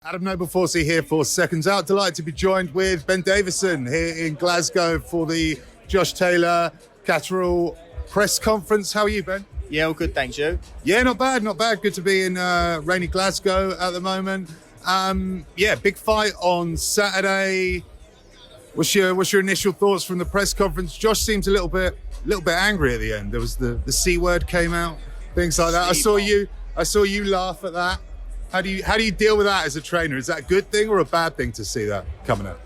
Adam Noble-Forcey here for Seconds Out. Delighted to be joined with Ben Davison here in Glasgow for the Josh Taylor Catterall press conference. How are you, Ben? Yeah, all good, thanks, you. Yeah, not bad. Good to be in rainy Glasgow at the moment. Big fight on Saturday. What's your initial thoughts from the press conference? Josh seemed a little bit angry at the end. There was the C word came out, things like that. I saw you laugh at that. How do you deal with that as a trainer? Is that a good thing or a bad thing to see that coming up?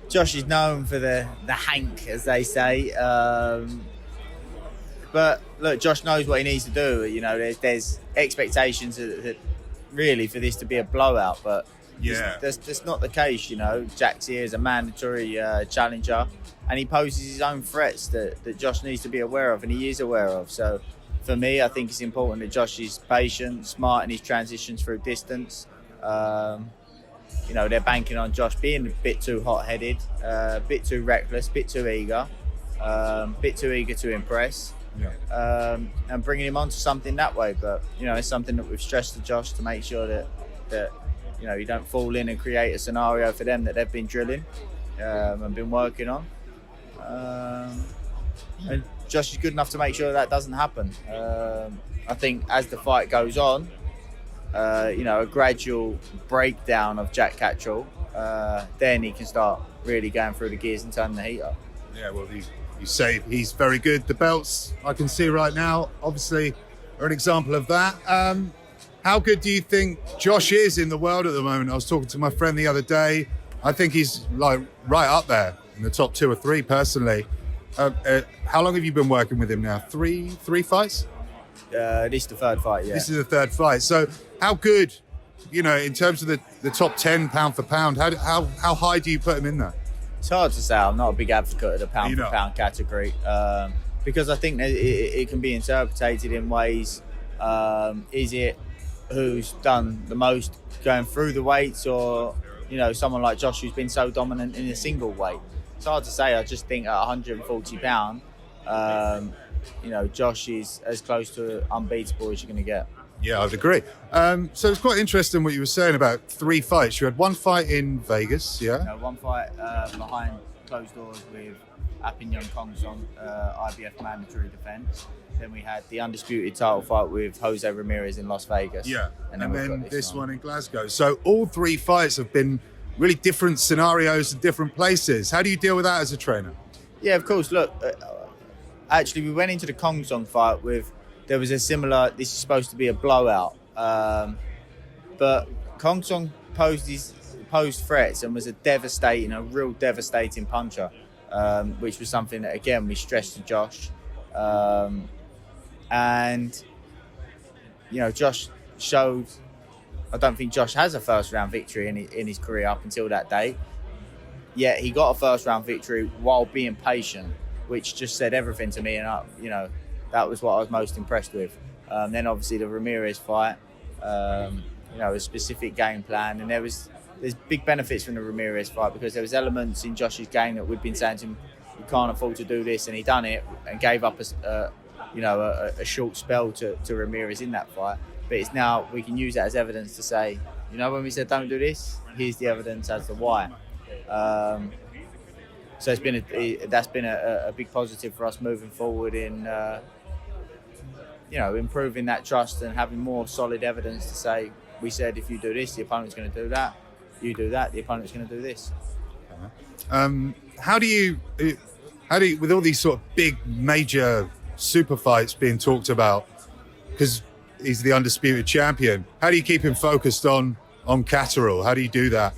Josh is known for the hank, as they say. But look, Josh knows what he needs to do. You know, there's expectations that really for this to be a blowout, but yeah, that's not the case. You know, Jack's here as a mandatory challenger, and he poses his own threats that Josh needs to be aware of, and he is aware of. So for me, I think it's important that Josh is patient, smart in his transitions through distance. You know, they're banking on Josh being a bit too hot-headed, a bit too reckless, a bit too eager to impress. Yeah. And bringing him onto something that way. But, you know, it's something that we've stressed to Josh to make sure that you know, you don't fall in and create a scenario for them that they've been drilling and been working on. And Josh is good enough to make sure that doesn't happen. I think as the fight goes on, you know, a gradual breakdown of Jack Catterall, then he can start really going through the gears and turning the heat up. Yeah, well, you say he's very good. The belts I can see right now, obviously, are an example of that. How good do you think Josh is in the world at the moment? I was talking to my friend the other day. I think he's like right up there in the top 2 or 3 personally. How long have you been working with him now? Three fights? This is the 3rd fight, yeah. This is the 3rd fight. So how good, you know, in terms of the top 10 pound for pound, how high do you put him in there? It's hard to say. I'm not a big advocate of the pound for pound category because I think that it can be interpreted in ways. Is it who's done the most going through the weights, or, you know, someone like Josh who's been so dominant in a single weight? It's hard to say. I just think at 140 pound, you know, Josh is as close to unbeatable as you're going to get. Yeah, I'd agree. So it's quite interesting what you were saying about 3 fights. You had 1 fight in Vegas, yeah? 1 fight behind closed doors with Apinyon Kongsong, IBF mandatory defence. Then we had the undisputed title fight with Jose Ramirez in Las Vegas. Yeah, and then this one in Glasgow. So all 3 fights have been really different scenarios and different places. How do you deal with that as a trainer? Yeah, of course. Look, actually, we went into the Kongsong fight with, there was a similar, this is supposed to be a blowout. But Kongsong posed threats and was a real devastating puncher, which was something that, again, we stressed to Josh. And, you know, Josh showed, I don't think Josh has a 1st round victory in his career up until that day. Yet he got a 1st round victory while being patient, which just said everything to me. And, you know, that was what I was most impressed with. Then obviously the Ramirez fight, you know, a specific game plan. And there's big benefits from the Ramirez fight because there was elements in Josh's game that we'd been saying to him, you can't afford to do this. And he done it and gave up a short spell to Ramirez in that fight. But it's now, we can use that as evidence to say, you know, when we said don't do this, here's the evidence as to why. So that's been a big positive for us moving forward in, you know, improving that trust and having more solid evidence to say, we said if you do this, the opponent's going to do that. You do that, the opponent's going to do this. How do you, with all these sort of big major super fights being talked about, because he's the undisputed champion, how do you keep him focused on Catterall? How do you do that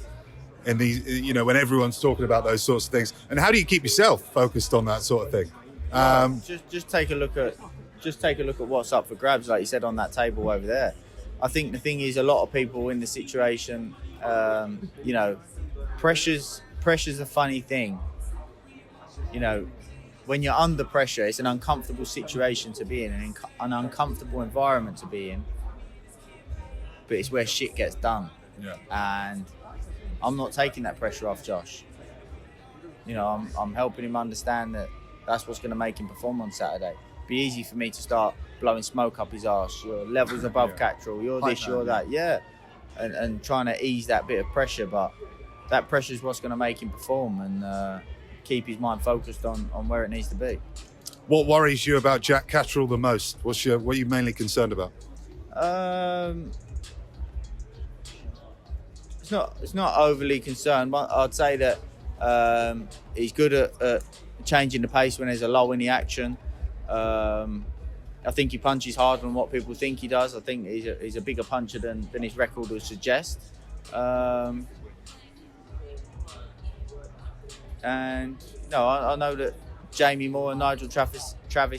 in these, you know, when everyone's talking about those sorts of things? And how do you keep yourself focused on that sort of thing? Just take a look at what's up for grabs, like you said, on that table over there. I think the thing is, a lot of people in the situation, you know, pressure's a funny thing. You know, when you're under pressure, it's an uncomfortable situation to be in, an uncomfortable environment to be in. But it's where shit gets done. Yeah. And I'm not taking that pressure off Josh. You know, I'm helping him understand that that's what's going to make him perform on Saturday. Be easy for me to start blowing smoke up his arse. You're levels above Catterall. You're this, you're that. Yeah. and trying to ease that bit of pressure. But that pressure is what's going to make him perform and keep his mind focused on where it needs to be. What worries you about Jack Catterall the most? What are you mainly concerned about? It's not overly concerned, but I'd say that he's good at changing the pace when there's a lull in the action. I think he punches harder than what people think he does. I think he's a bigger puncher than his record would suggest. And no, I know that Jamie Moore and Nigel Travis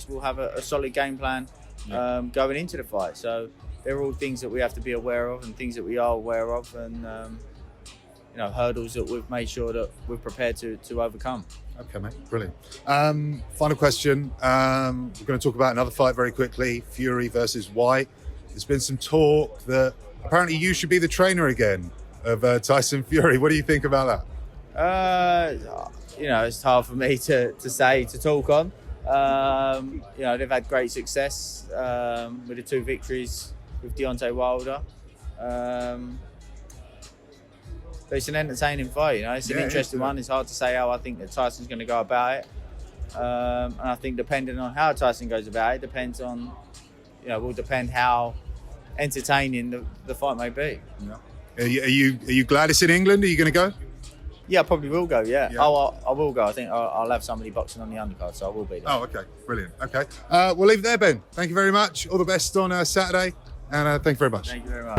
will have a solid game plan going into the fight. So they're all things that we have to be aware of and things that we are aware of, and hurdles that we've made sure that we're prepared to overcome. Okay, mate, brilliant. Final question. We're going to talk about another fight very quickly, Fury versus Whyte. There's been some talk that apparently you should be the trainer again of Tyson Fury. What do you think about that? It's hard for me to talk on. They've had great success with the 2 victories with Deontay Wilder. But it's an entertaining fight, it's an interesting one. It's hard to say how I think that Tyson's going to go about it. And I think depending on how Tyson goes about it, will depend how entertaining the fight may be. Yeah. Are you glad it's in England? Are you going to go? Yeah, I probably will go, yeah. I will go. I think I'll have somebody boxing on the undercard, so I will be there. Oh, okay. Brilliant. Okay. We'll leave it there, Ben. Thank you very much. All the best on Saturday. And thank you very much. Thank you very much.